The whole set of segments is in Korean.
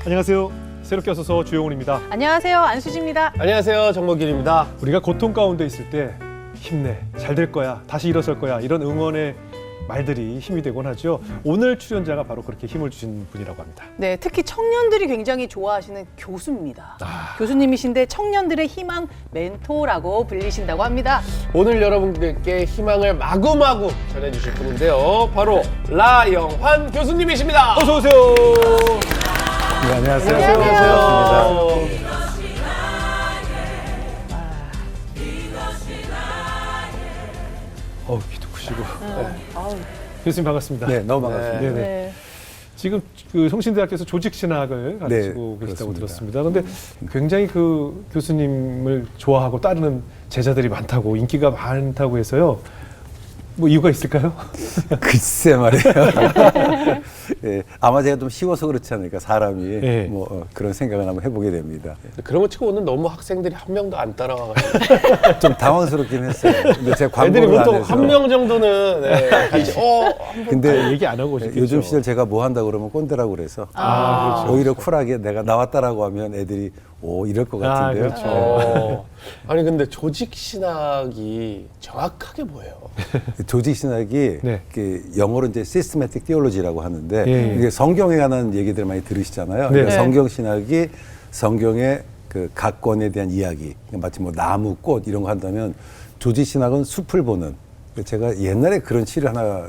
안녕하세요. 새롭게 와서서 주영훈입니다. 안녕하세요. 안수지입니다. 안녕하세요. 정목길입니다. 우리가 고통 가운데 있을 때 힘내, 잘 될 거야, 다시 일어설 거야 이런 응원의 말들이 힘이 되곤 하죠. 오늘 출연자가 바로 그렇게 힘을 주신 분이라고 합니다. 네, 특히 청년들이 굉장히 좋아하시는 교수입니다. 교수님이신데 청년들의 희망 멘토라고 불리신다고 합니다. 오늘 여러분들께 희망을 마구마구 전해주실 분인데요. 바로 라영환 교수님이십니다. 어서 오세요. 네, 안녕하세요. 안녕하세요. 기도 크시고. 아우, 교수님 반갑습니다. 네, 너무 반갑습니다. 네네. 네. 지금 그 성신대학교에서 조직신학을 가르치고 네, 계시다고 그렇습니다. 들었습니다. 그런데 굉장히 그 교수님을 좋아하고 따르는 제자들이 많다고 인기가 많다고 해서요. 뭐 이유가 있을까요? 글쎄 말이에요. 예, 아마 제가 좀 쉬워서 그렇지 않을까 사람이 네. 그런 생각을 한번 해보게 됩니다. 그런 거 치고 오늘 너무 학생들이 한 명도 안 따라와가지고 좀 당황스럽긴 했어요. 근데 제가 애들이 광고를 안 보통 해서. 한 명 정도는 같이 근데 얘기 안 하고 오셨겠죠. 요즘 시절 제가 뭐 한다고 그러면 꼰대라고 그래서 그렇죠. 오히려 쿨하게 내가 나왔다라고 하면 애들이 오 이럴 것 같은데요. 그렇죠. 아니 근데 조직 신학이 정확하게 뭐예요? 조직 신학이 네. 영어로 이제 시스테매틱 티올로지라고 하는데 예. 이게 성경에 관한 얘기들 많이 들으시잖아요. 네. 그러니까 네. 성경 신학이 성경의 그 각권에 대한 이야기, 마치 뭐 나무, 꽃 이런 거 한다면 조직 신학은 숲을 보는. 제가 옛날에 그런 시를 하나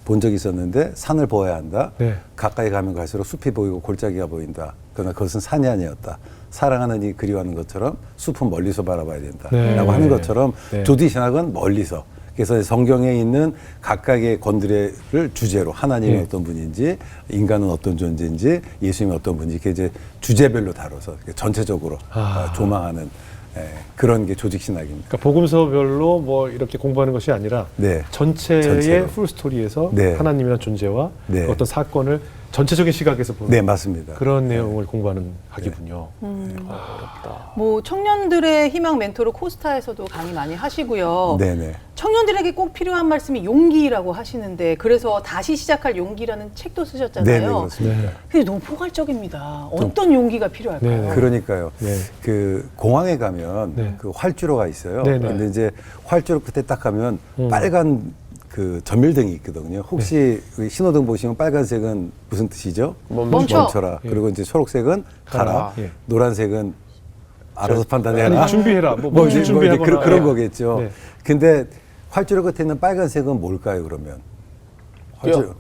본 적이 있었는데 산을 보아야 한다. 네. 가까이 가면 갈수록 숲이 보이고 골짜기가 보인다. 그러나 그것은 산이 아니었다. 사랑하는 이 그리워하는 것처럼 숲은 멀리서 바라봐야 된다. 네. 라고 하는 것처럼 네. 조직 신학은 멀리서. 그래서 성경에 있는 각각의 권들을 주제로 하나님이 네. 어떤 분인지 인간은 어떤 존재인지 예수님이 어떤 분인지 이렇게 이제 주제별로 다뤄서 전체적으로 조망하는 그런 게 조직 신학입니다. 그러니까 복음서별로 뭐 이렇게 공부하는 것이 아니라 네. 전체의 전체로. 풀스토리에서 네. 하나님이란 존재와 네. 어떤 사건을 전체적인 시각에서 보는 네, 맞습니다. 그런 내용을 공부하는 학이군요. 뭐 청년들의 희망 멘토로 코스타에서도 강의 많이 하시고요. 네네. 청년들에게 꼭 필요한 말씀이 용기라고 하시는데 그래서 다시 시작할 용기라는 책도 쓰셨잖아요. 네네, 그렇습니다. 근데 너무 포괄적입니다. 어떤 용기가 필요할까요? 네. 그러니까요. 네. 그 공항에 가면 네. 그 활주로가 있어요. 네네. 근데 이제 활주로 끝에 딱 가면 빨간 그 전밀등이 있거든요. 혹시 우리 신호등 보시면 빨간색은 무슨 뜻이죠? 멈춰. 멈춰라. 예. 그리고 이제 초록색은 가라. 예. 노란색은 알아서 판단해라. 아니, 준비해라. 뭐 뭐 멈출 이제 뭐 준비하거나. 이제 그런 네. 거겠죠. 네. 근데 활주로 끝에 있는 빨간색은 뭘까요, 그러면? 활주로.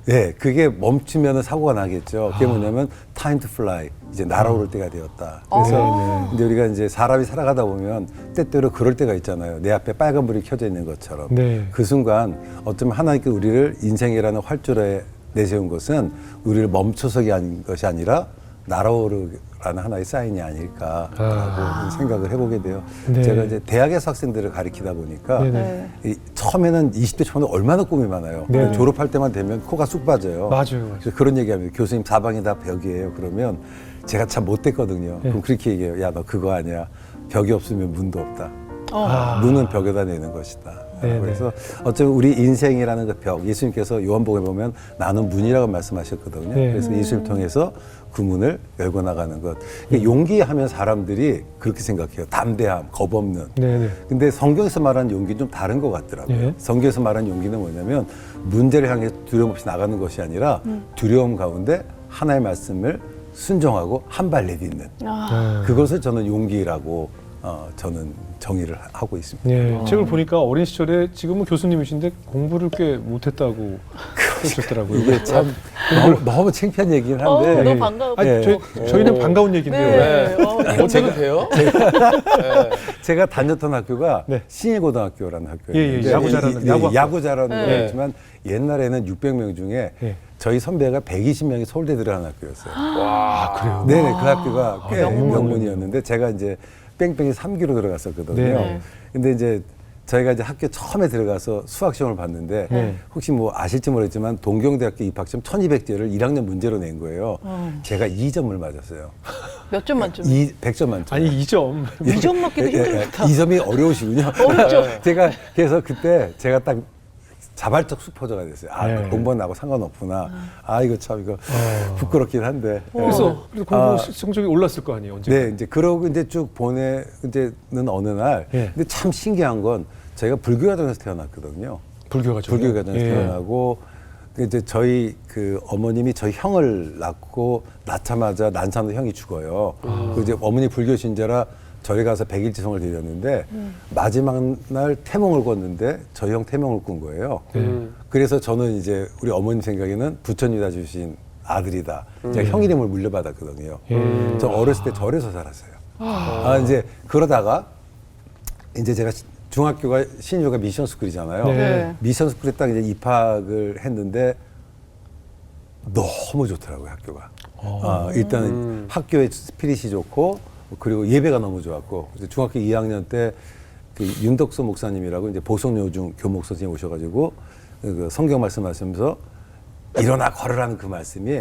네, 그게 멈추면 사고가 나겠죠. 그게 뭐냐면 time to fly, 이제 날아오를 때가 되었다. 그래서 이제 우리가 이제 사람이 살아가다 보면 때때로 그럴 때가 있잖아요. 내 앞에 빨간불이 켜져 있는 것처럼. 네. 그 순간 어쩌면 하나님께 우리를 인생이라는 활주로에 내세운 것은 우리를 멈춰서기 한 것이 아니라 날아오르라는 하나의 사인이 아닐까라고 생각을 해보게 돼요. 네. 제가 이제 대학에서 학생들을 가르치다 보니까 네네. 처음에는 20대 초반에 얼마나 꿈이 많아요. 네. 졸업할 때만 되면 코가 쑥 빠져요. 맞아요. 그래서 그런 얘기하면 교수님 사방이 다 벽이에요. 그러면 제가 참 못됐거든요. 네. 그럼 그렇게 얘기해요. 야, 너 그거 아니야. 벽이 없으면 문도 없다. 아. 문은 벽에다 내는 것이다. 네네. 그래서 어쩌면 우리 인생이라는 그 벽, 예수님께서 요한복음에 보면 나는 문이라고 말씀하셨거든요. 네. 그래서 예수를 통해서 그 문을 열고 나가는 것. 그러니까 용기하면 사람들이 그렇게 생각해요. 담대함, 겁 없는. 네네. 근데 성경에서 말하는 용기는 좀 다른 것 같더라고요. 네. 성경에서 말하는 용기는 뭐냐면 문제를 향해 두려움 없이 나가는 것이 아니라 두려움 가운데 하나의 말씀을 순종하고 한 발 내딛는 그것을 저는 용기라고 저는 정의를 하고 있습니다. 네, 책을 보니까 어린 시절에 지금은 교수님이신데 공부를 꽤 못했다고 그러셨더라고요. 이게 참 너무 창피한 얘기긴 어, 한데 너무 반가워. 아니, 네. 저희는 반가운 얘기인데요. 네. 어떻게 돼요? 제가 다녔던 학교가 네. 신일고등학교라는 학교예요. 예, 예, 야구 잘하는 야구학교. 야구 잘하는 네. 거였지만 옛날에는 600명 중에 예. 저희 선배가 120명이 서울대 들어간 학교였어요. 아, 그래요? 네네, 그 학교가 꽤 명문. 명문이었는데 제가 이제 뺑뺑이 3기로 들어갔었거든요. 네. 근데 이제 저희가 이제 학교 처음에 들어가서 수학 시험을 봤는데 네. 혹시 뭐 아실지 모르겠지만 동경대학교 입학시험 1200개를 1학년 문제로 낸 거예요. 제가 2점을 맞았어요. 몇 점 만점? 100점 만점. 아니 2점. 2점 맞기도 힘들겠다. 2점이 어려우시군요. 어렵죠. 제가 그래서 그때 제가 딱 자발적 수포자가 됐어요. 아, 네. 공부는 나하고 상관없구나. 아, 이거 참 이거 부끄럽긴 한데. 그래서 공부 아, 성적이 올랐을 거 아니에요, 언제? 네, 이제 그러고 이제 쭉 이제는 어느 날, 예. 근데 참 신기한 건 저희가 불교 가정에서 태어났거든요. 불교 가정. 불교 가정에서 태어나고 이제 저희 그 어머님이 저희 형을 낳고 낳자마자 난산으로 형이 죽어요. 그 이제 어머니 불교 신자라 저희 가서 백일지성을 드렸는데 마지막 날 태몽을 꿨는데 저희 형 태몽을 꾼 거예요. 그래서 저는 이제 우리 어머님 생각에는 부처님이 주신 아들이다. 제가 형 이름을 물려받았거든요. 저 어렸을 때 절에서 살았어요. 아, 이제 그러다가 이제 제가 중학교가 신유가 미션 스쿨이잖아요. 네. 미션 스쿨에 딱 이제 입학을 했는데 너무 좋더라고요, 학교가. 일단은 학교의 스피릿이 좋고 그리고 예배가 너무 좋았고 그래서 중학교 2학년 때 그 윤덕수 목사님이라고 이제 보성요중 교목 선생님 오셔가지고 그 성경 말씀하시면서 일어나 걸으라는 그 말씀이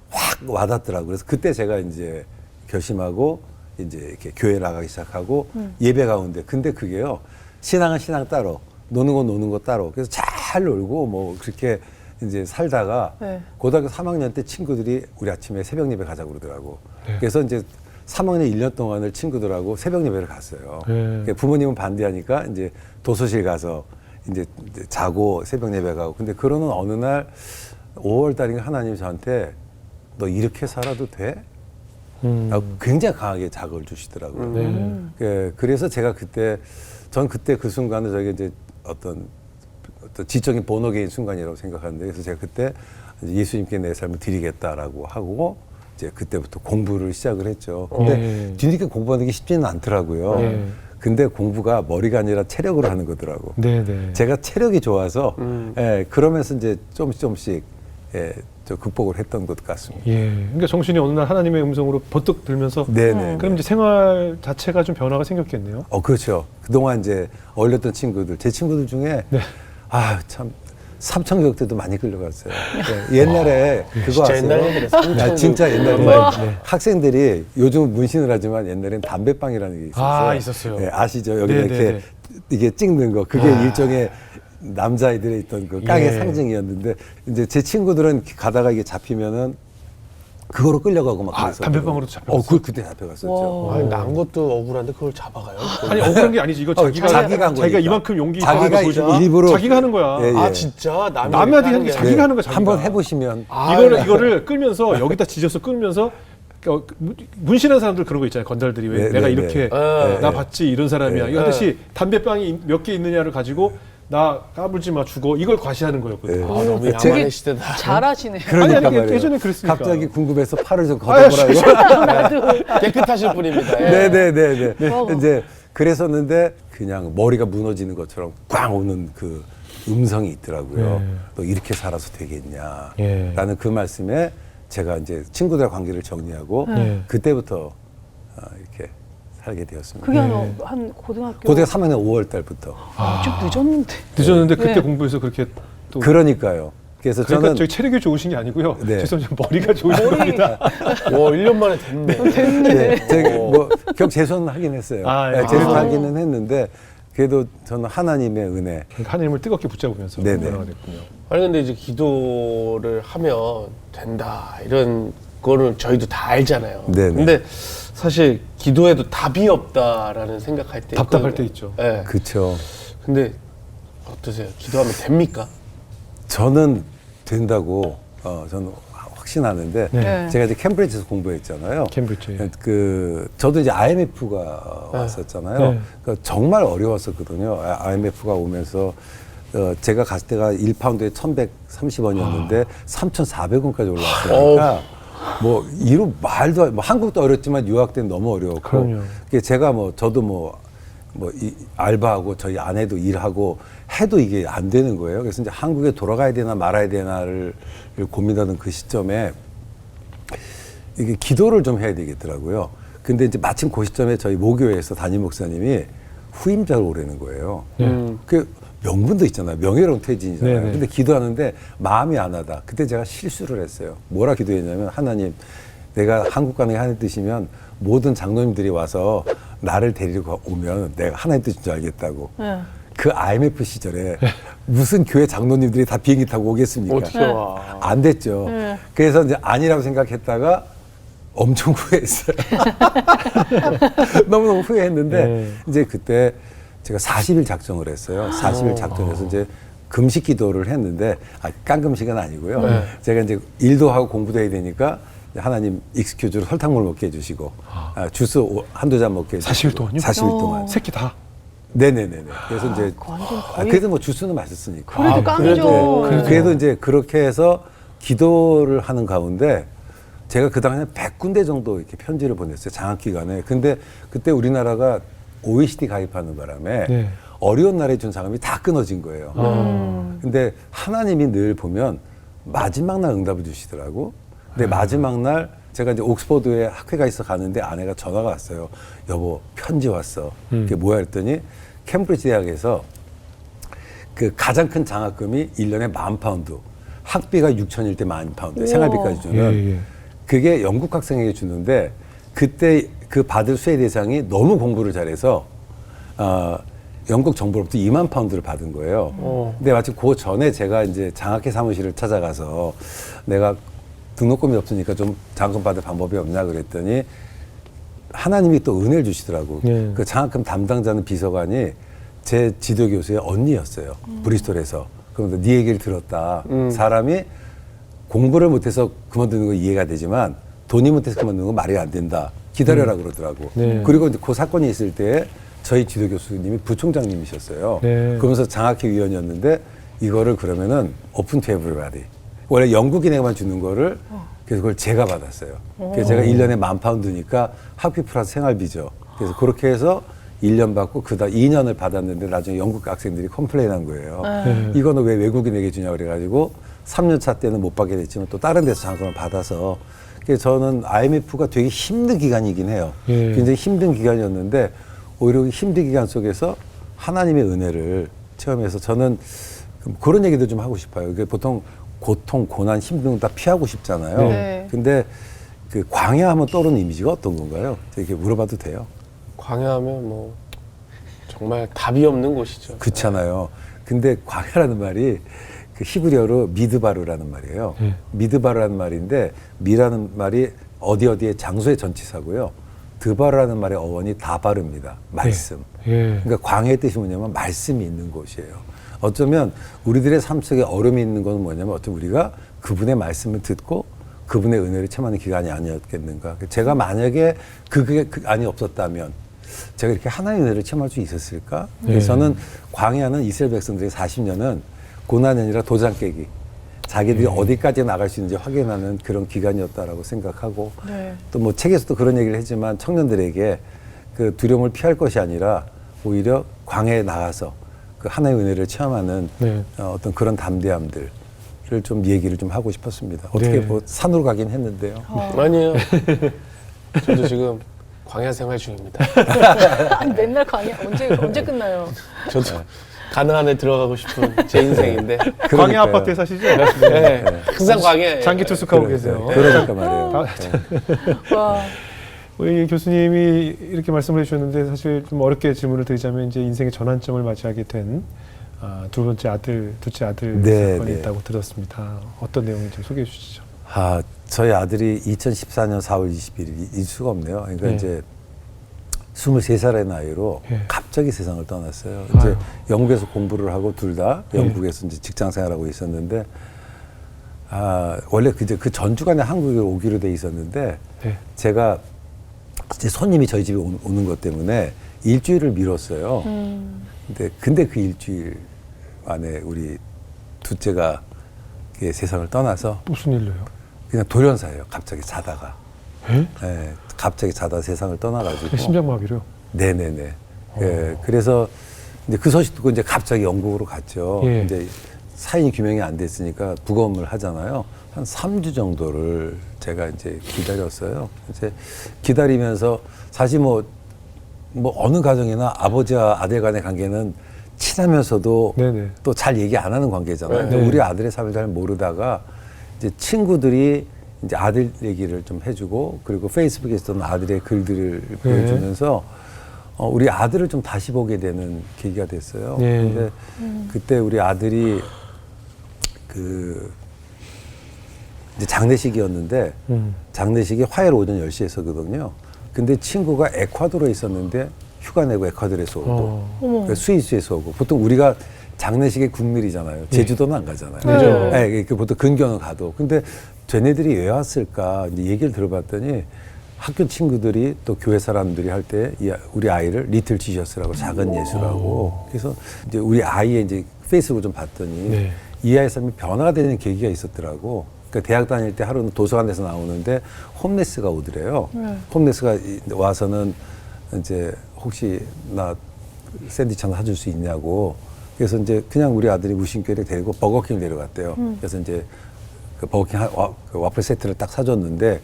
확 와닿더라고요. 그래서 그때 제가 이제 결심하고 이제 이렇게 교회 나가기 시작하고 예배 가운데 근데 그게요 신앙은 신앙 따로 노는 건 노는 거 따로 그래서 잘 놀고 뭐 그렇게 이제 살다가 네. 고등학교 3학년 때 친구들이 우리 아침에 새벽 예배 가자고 그러더라고. 네. 그래서 이제 3학년 1년 동안을 친구들하고 새벽 예배를 갔어요. 네. 그러니까 부모님은 반대하니까 이제 도서실 가서 이제 자고 새벽 예배 가고. 근데 그러는 어느 날 5월 달인가 하나님이 저한테 너 이렇게 살아도 돼? 라고 굉장히 강하게 자극을 주시더라고요. 그래서 제가 전 그때 그 순간을 저에게 이제 어떤 지적인 번호계인 순간이라고 생각하는데 그래서 제가 그때 이제 예수님께 내 삶을 드리겠다라고 하고 이제 그때부터 공부를 시작을 했죠. 근데 뒤늦게 공부하는 게 쉽지는 않더라고요. 근데 공부가 머리가 아니라 체력으로 하는 거더라고. 네. 제가 체력이 좋아서 그러면서 이제 조금씩 저 극복을 했던 것 같습니다. 예. 그러니까 정신이 어느 날 하나님의 음성으로 번뜩 들면서 네네. 그럼 이제 생활 자체가 좀 변화가 생겼겠네요. 그렇죠. 그동안 이제 어울렸던 친구들, 제 친구들 중에 네. 참 삼천교육 때도 많이 끌려갔어요. 네, 옛날에 그거 진짜 아세요? 옛날에 그래, 삼천교육. 진짜 옛날에 네. 학생들이 요즘은 문신을 하지만 옛날엔 담배빵이라는 게 있었어요. 있었어요. 네, 아시죠? 여기 네, 이렇게 네, 네. 이게 찍는 거 그게 일종의 남자아이들의 있던 그 깡의 예. 상징이었는데 이제 제 친구들은 가다가 이게 잡히면은 그거로 끌려가고 막 그래서 담배빵으로도 잡혀갔어요? 그때 잡혀갔었죠. 와. 아니, 난 것도 억울한데 그걸 잡아가요. 아니 억울한 게 아니지. 이거 자기가 자기가 한 거니까. 이만큼 용기 자기가 있다고 보여주고 일부러 자기가 하는 거야. 예, 예. 아 진짜 남이 하는 게 자기가 하는 거야. 자기가. 한번 해보시면 이거를 끌면서 여기다 지져서 끌면서 문신한 사람들 그런 거 있잖아요. 건달들이 왜 네, 내가 네, 이렇게 네. 나 봤지 이런 사람이야. 네. 이거 하듯이 담배빵이 몇 개 있느냐를 가지고 나 까불지 마 죽어 이걸 과시하는 거였거든. 네. 너무 되게 야만의 시대다. 잘하시네요. 그러니까 아니, 말이에요. 예전에 그랬으니까. 갑자기 궁금해서 팔을 좀 걷어보라고. 깨끗하실 분입니다. 예. 네네네네. 네. 이제 그랬었는데 그냥 머리가 무너지는 것처럼 꽝 오는 그 음성이 있더라고요. 네. 너 이렇게 살아서 되겠냐. 예. 라는 그 말씀에 제가 이제 친구들과 관계를 정리하고 네. 그때부터 이렇게 살게 되었습니다. 그게 네. 한 고등학교. 고등학교 3학년 5월 달부터. 좀 늦었는데. 늦었는데 그때 네. 공부해서 그렇게 또 그러니까요. 그래서 그러니까 저는 저희 체력이 좋으신 게 아니고요. 네. 죄송합니다. 머리가 좋으신 겁니다. 와 1년 만에 됐네. 네, 제가 뭐 재수는 하긴 했어요. 아, 예. 재수 아. 하기는 했는데 그래도 저는 하나님의 은혜. 그러니까 하나님을 뜨겁게 붙잡으면서 네네. 변화가 됐군요. 아니 근데 이제 기도를 하면 된다 이런 거는 저희도 다 알잖아요. 네네. 근데 사실 기도에도 답이 없다라는 생각할 때 답답할 있거든요. 때 있죠. 네. 그렇죠. 근데 어떠세요? 기도하면 됩니까? 저는 된다고 저는 확신하는데 네. 제가 이제 캠브리지에서 공부했잖아요. 캠브리지. 저도 이제 IMF가 왔었잖아요. 네. 그러니까 정말 어려웠었거든요. IMF가 오면서 제가 갔을 때가 1파운드에 1,130원이었는데 3,400원까지 올라왔으니까 뭐 이루 말도 뭐 한국도 어렵지만 유학 때는 너무 어려웠고. 그럼요. 제가 저도 이 알바하고 저희 아내도 일하고 해도 이게 안 되는 거예요. 그래서 이제 한국에 돌아가야 되나 말아야 되나를 고민하는 그 시점에 이게 기도를 좀 해야 되겠더라고요. 근데 이제 마침 그 시점에 저희 모교회에서 담임 목사님이 후임자를 오라는 거예요. 그 명분도 있잖아요. 명예로운 퇴진이잖아요. 네네. 근데 기도하는데 마음이 안 하다. 그때 제가 실수를 했어요. 뭐라 기도했냐면 하나님, 내가 한국 가는 게 하나님 뜻이면 모든 장로님들이 와서 나를 데리고 오면 내가 하나님 뜻인 줄 알겠다고. 네. 그 IMF 시절에 무슨 교회 장로님들이 다 비행기 타고 오겠습니까? 어떻게 와. 안 됐죠. 그래서 이제 아니라고 생각했다가 엄청 후회했어요. 너무너무 후회했는데 네. 이제 그때 제가 40일 작정을 했어요. 40일 작정해서 이제 금식 기도를 했는데 깡금식은 아니고요. 네. 제가 이제 일도 하고 공부도 해야 되니까 하나님 익스큐즈로 설탕물 먹게 해주시고 주스 한두 잔 먹게 해주시고 40일 동안요? 40일 동안. 새끼 다. 네네네네. 그래서 이제 완전 거의 그래도 뭐 주스는 맛있으니까. 그래도 깡이죠. 그래도 이제 그렇게 해서 기도를 하는 가운데 제가 그 당시에 100군데 정도 이렇게 편지를 보냈어요. 장학 기간에. 근데 그때 우리나라가 OECD 가입하는 바람에 네. 어려운 나라에 준 자금이 다 끊어진 거예요. 근데 하나님이 늘 보면 마지막 날 응답을 주시더라고. 근데 마지막 날 제가 이제 옥스퍼드에 학회가 있어 가는데 아내가 전화가 왔어요. 여보, 편지 왔어. 그게 뭐야 했더니 캠브리지 대학에서 그 가장 큰 장학금이 1년에 £10,000. 학비가 6,000일 때 £10,000. 생활비까지 주는. 예, 예. 그게 영국 학생에게 주는데 그때 그 받을 수혜 대상이 너무 공부를 잘해서 영국 정부로부터 £20,000를 받은 거예요. 근데 마침 그 전에 제가 이제 장학회 사무실을 찾아가서 내가 등록금이 없으니까 좀 장학금 받을 방법이 없나 그랬더니 하나님이 또 은혜를 주시더라고. 네. 그 장학금 담당자는 비서관이 제 지도 교수의 언니였어요. 브리스톨에서. 그런데 네 얘기를 들었다. 사람이 공부를 못해서 그만두는 건 이해가 되지만 돈이 못해서 그만두는 건 말이 안 된다. 기다려라 그러더라고. 네. 그리고 이제 그 사건이 있을 때 저희 지도 교수님이 부총장님이셨어요. 네. 그러면서 장학회 위원이었는데 이거를 그러면은 오픈 투 에브리바디. 원래 영국인에게만 주는 거를 그래서 그걸 제가 받았어요. 그래서 제가 1년에 £10,000니까 학비 플러스 생활비죠. 그래서 그렇게 해서 1년 받고 그다음 2년을 받았는데 나중에 영국 학생들이 컴플레인한 거예요. 이거는 왜 외국인에게 주냐 그래가지고 3년 차 때는 못 받게 됐지만 또 다른 데서 장학금을 받아서 그래서 저는 IMF가 되게 힘든 기간이긴 해요. 예. 굉장히 힘든 기간이었는데 오히려 힘든 기간 속에서 하나님의 은혜를 체험해서 저는 그런 얘기도 좀 하고 싶어요. 이게 보통 고통, 고난, 힘든 거 다 피하고 싶잖아요. 네. 근데 그 광야하면 떠오르는 이미지가 어떤 건가요? 이렇게 물어봐도 돼요? 광야하면 뭐 정말 답이 없는 곳이죠. 그렇잖아요. 근데 광야라는 말이 그 히브리어로 미드바르라는 말이에요. 미드바르라는 말인데 미라는 말이 어디에 장소의 전치사고요. 드바르라는 말의 어원이 다바르입니다. 말씀. 예. 그러니까 광야의 뜻이 뭐냐면 말씀이 있는 곳이에요. 어쩌면 우리들의 삶 속에 어려움이 있는 건 뭐냐면 어쩌면 우리가 그분의 말씀을 듣고 그분의 은혜를 체험하는 기간이 아니었겠는가. 제가 만약에 그게 안이 없었다면 제가 이렇게 하나님의 은혜를 체험할 수 있었을까? 그래서 저는 광야는 이스라엘 백성들의 40년은 고난이 아니라 도장 깨기. 자기들이 어디까지 나갈 수 있는지 확인하는 그런 기간이었다라고 생각하고 네. 또 뭐 책에서도 그런 얘기를 했지만 청년들에게 그 두려움을 피할 것이 아니라 오히려 광야에 나가서 그 하나님의 은혜를 체험하는 네. 어떤 그런 담대함들을 좀 얘기를 좀 하고 싶었습니다. 어떻게 네. 뭐 산으로 가긴 했는데요. 아니에요. 저도 지금 광야 생활 중입니다. 아니 맨날 광야 언제 끝나요? 저도 가능한 데 들어가고 싶은 제 인생인데. 광야 그러니까요. 아파트에 사시죠? 네. 항상 광야에. 장기 투숙하고 계세요. 그러니까 말이에요. 와. 우리 교수님이 이렇게 말씀을 해주셨는데 사실 좀 어렵게 질문을 드리자면 이제 인생의 전환점을 맞이하게 된 둘째 아들 네, 사건이 네. 있다고 들었습니다. 어떤 내용인지 좀 소개해 주시죠. 저희 아들이 2014년 4월 20일이 잊을 수가 없네요. 그러니까 네. 이제 23살의 나이로 예. 갑자기 세상을 떠났어요. 이제 영국에서 공부를 하고 둘 다 영국에서 이제 직장 생활하고 있었는데 원래 그 전주간에 한국에 오기로 돼 있었는데 네. 제가 이제 손님이 저희 집에 오는 것 때문에 일주일을 미뤘어요. 근데 그 일주일 안에 우리 둘째가 세상을 떠나서 무슨 일로요? 그냥 돌연사예요. 갑자기 자다가. 예? 네, 갑자기 자다 세상을 떠나가지고. 심장마비로요? 네네네. 예, 그래서 이제 그 소식 듣고 이제 갑자기 영국으로 갔죠. 예. 이제 사인이 규명이 안 됐으니까 부검을 하잖아요. 한 3주 정도를 제가 이제 기다렸어요. 이제 기다리면서 사실 뭐 어느 가정이나 아버지와 아들 간의 관계는 친하면서도 네네. 또 잘 얘기 안 하는 관계잖아요. 네. 우리 아들의 삶을 잘 모르다가 이제 친구들이 이제 아들 얘기를 좀 해주고 그리고 페이스북에 있었던 아들의 글들을 보여주면서 우리 아들을 좀 다시 보게 되는 계기가 됐어요. 네. 근데 그때 우리 아들이 이제 장례식이었는데 장례식이 화요일 오전 10시에 있었거든요. 근데 친구가 에콰도르에 있었는데 휴가 내고 에콰도르에서 오고 그러니까 스위스에서 오고 보통 우리가 장례식이 국룰이잖아요. 제주도는 안 가잖아요. 그죠. 네, 보통 근교는 가도. 근데 쟤네들이 왜 왔을까 이제 얘기를 들어봤더니 학교 친구들이 또 교회 사람들이 할 때 우리 아이를 리틀 지저스라고 작은 예수라고 그래서 이제 우리 아이의 이제 페이스북을 좀 봤더니 네. 이 아이 삶이 변화가 되는 계기가 있었더라고. 그러니까 대학 다닐 때 하루는 도서관에서 나오는데 홈레스가 오더래요. 홈레스가 와서는 이제 혹시 나 샌드위치 하나 사줄 수 있냐고. 그래서 이제 그냥 우리 아들이 무심결에 데리고 버거킹을 데려갔대요. 그래서 이제 그 버거킹 그 와플 세트를 딱 사줬는데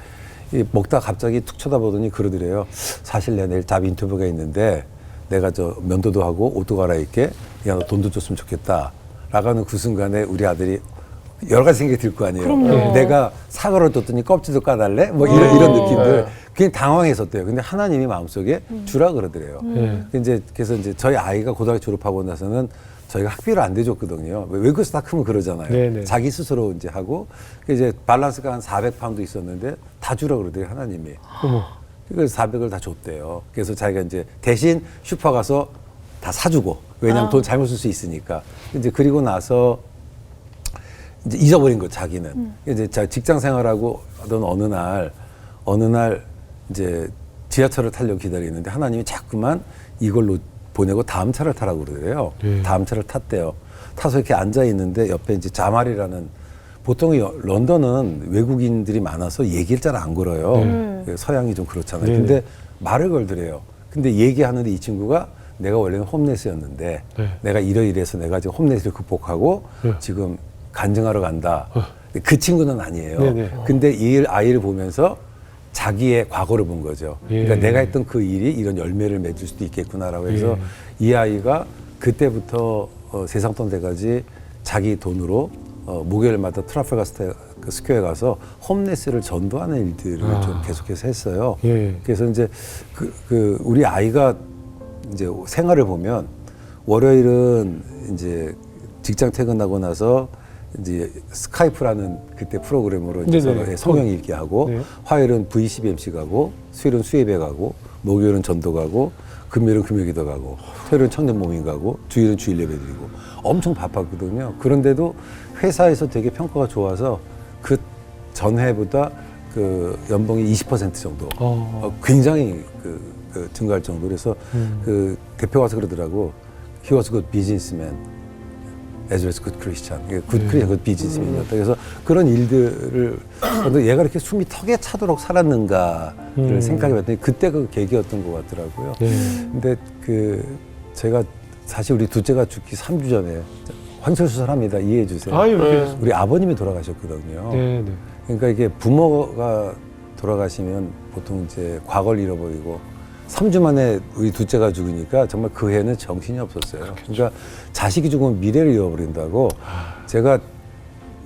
먹다가 갑자기 툭 쳐다보더니 그러더래요. 사실 내가 내일 잡 인터뷰가 있는데 내가 저 면도도 하고 옷도 갈아입게 그냥 너 돈도 줬으면 좋겠다. 라고 하는 그 순간에 우리 아들이 여러 가지 생각이 들 거 아니에요. 그럼요. 내가 사과를 줬더니 껍질도 까달래? 뭐 이런 느낌들. 그냥 당황했었대요. 근데 하나님이 마음속에 주라 그러더래요. 그래서 이제 저희 아이가 고등학교 졸업하고 나서는 저희가 학비를 안 대줬거든요. 외국에서 다 크면 그러잖아요. 네네. 자기 스스로 이제 하고 이제 밸런스가 한 400파운드 있었는데 다 주라 그러더래요. 하나님이. 어머. 그래서 400을 다 줬대요. 그래서 자기가 이제 대신 슈퍼 가서 다 사주고 왜냐면 돈 잘못 쓸 수 있으니까. 이제 그리고 나서 이제 잊어버린 거 자기는. 이제 직장 생활하고 하던 어느 날 이제 지하철을 타려고 기다리는데 하나님이 자꾸만 이걸로 보내고 다음 차를 타라고 그러더래요. 다음 차를 탔대요. 타서 이렇게 앉아 있는데 옆에 이제 자말이라는 보통 런던은 외국인들이 많아서 얘기를 잘 안 걸어요. 서양이 좀 그렇잖아요. 네네. 근데 말을 걸더래요. 근데 얘기하는데 이 친구가 내가 원래는 홈레스였는데 네. 내가 이래서 내가 지금 홈레스를 극복하고 지금 간증하러 간다. 그 친구는 아니에요. 네네. 근데 이 아이를 보면서 자기의 과거를 본 거죠. 그러니까 내가 했던 그 일이 이런 열매를 맺을 수도 있겠구나라고 해서 이 아이가 그때부터 세상 돈 돼가지 자기 돈으로 목요일마다 트라팔가 스퀘어에 가서 홈레스를 전도하는 일들을 좀 계속해서 했어요. 그래서 이제 우리 아이가 이제 생활을 보면 월요일은 이제 직장 퇴근하고 나서 이제 스카이프라는 그때 프로그램으로 이제 서로 성경 읽기 하고 화요일은 VCBMC 가고 수요일은 수예배 가고 목요일은 전도 가고 금요일은 금요기도 가고 토요일은 청년 모임 가고 주일은 주일 예배 드리고 엄청 바빴거든요. 그런데도 회사에서 되게 평가가 좋아서 그 전해보다 그 연봉이 20% 정도 굉장히 그 증가할 정도로 그래서 그 대표가 와서 그러더라고. He was a good businessman as well as good Christian. good Christian, good businessman이었다. 그래서 그런 일들을 근데 얘가 이렇게 숨이 턱에 차도록 살았는가를 생각해봤더니 그때 그 계기였던 것 같더라고요. 근데 제가 사실 우리 둘째가 죽기 3주 전에 환절수술합니다. 이해해 주세요. 아유, 우리 아버님이 돌아가셨거든요. 네. 그러니까 이게 부모가 돌아가시면 보통 이제 과거를 잃어버리고 3주 만에 우리 둘째가 죽으니까 정말 그 해는 정신이 없었어요. 그러니까 자식이 죽으면 미래를 잃어버린다고 제가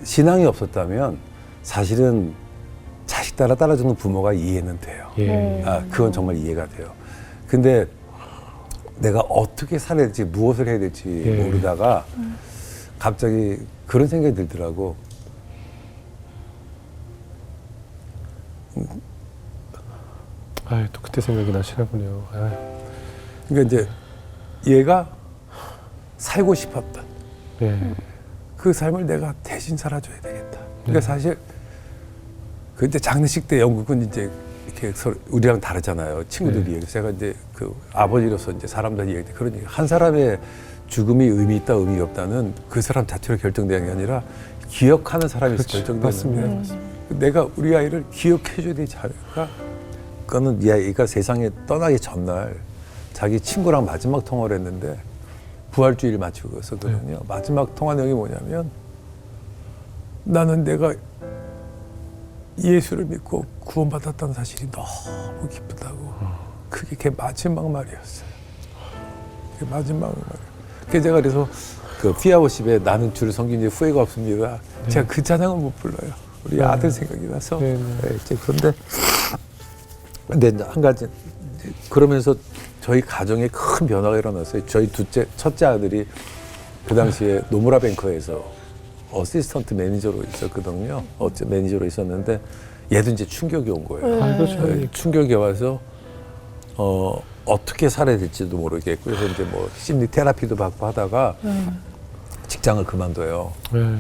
신앙이 없었다면 사실은 자식 따라 죽는 부모가 이해는 돼요. 그건 정말 이해가 돼요. 근데 내가 어떻게 살아야 될지 무엇을 해야 될지 모르다가 갑자기 그런 생각이 들더라고. 아유, 또 그때 생각이 나시나보네요. 아유. 그러니까 이제 얘가 살고 싶었던 그 삶을 내가 대신 살아줘야 되겠다. 그러니까 사실 그때 장례식 때 영국은 이제 이렇게 서로 우리랑 다르잖아요. 친구들이. 그래서 제가 이제 그 아버지로서 이제 사람들 얘기할 때 그런 얘기. 한 사람의 죽음이 의미 있다, 의미 없다는 그 사람 자체로 결정되는 게 아니라 기억하는 사람에서 결정되는데 내가 우리 아이를 기억해줘야 되지 않을까? 그거는 이 아이가 세상에 떠나기 전날 자기 친구랑 마지막 통화를 했는데 부활주의를 마치고 있었거든요. 마지막 통화 내용이 뭐냐면 나는 내가 예수를 믿고 구원받았다는 사실이 너무 기쁘다고. 그게 걔 마지막 말이었어요. 그게 마지막 말이에요. 그래서 제가 그래서 그 피아워십에 나는 주를 섬긴 지 후회가 없습니다. 제가 그 찬양을 못 불러요. 우리 아들 생각이 나서. 이제 그런데 근데 이제 한 가지 그러면서 저희 가정에 큰 변화가 일어났어요. 저희 첫째 아들이 그 당시에 노무라 뱅커에서 어시스턴트 매니저로 있었거든요. 매니저로 있었는데 얘도 이제 충격이 온 거예요. 아, 그렇죠. 충격이 와서 어떻게 살아야 될지도 모르겠고 그래서 이제 뭐 심리 테라피도 받고 하다가 직장을 그만둬요.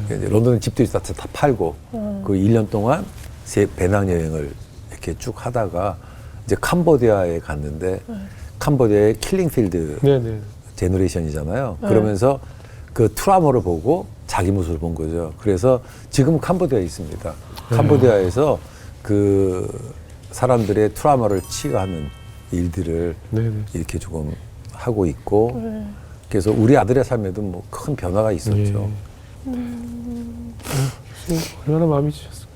이제 런던에 집도 있었다 다 팔고 그 1년 동안 배낭여행을 이렇게 쭉 하다가 이제 캄보디아에 갔는데 캄보디아의 킬링필드 네네. 제너레이션이잖아요. 그러면서 그 트라우마를 보고 자기 모습을 본 거죠. 그래서 지금 캄보디아에 있습니다. 캄보디아에서 그 사람들의 트라우마를 치유하는 일들을 네네. 이렇게 조금 하고 있고 그래서 우리 아들의 삶에도 뭐 큰 변화가 있었죠. 교수님, 얼마나 마음이 찢었어요.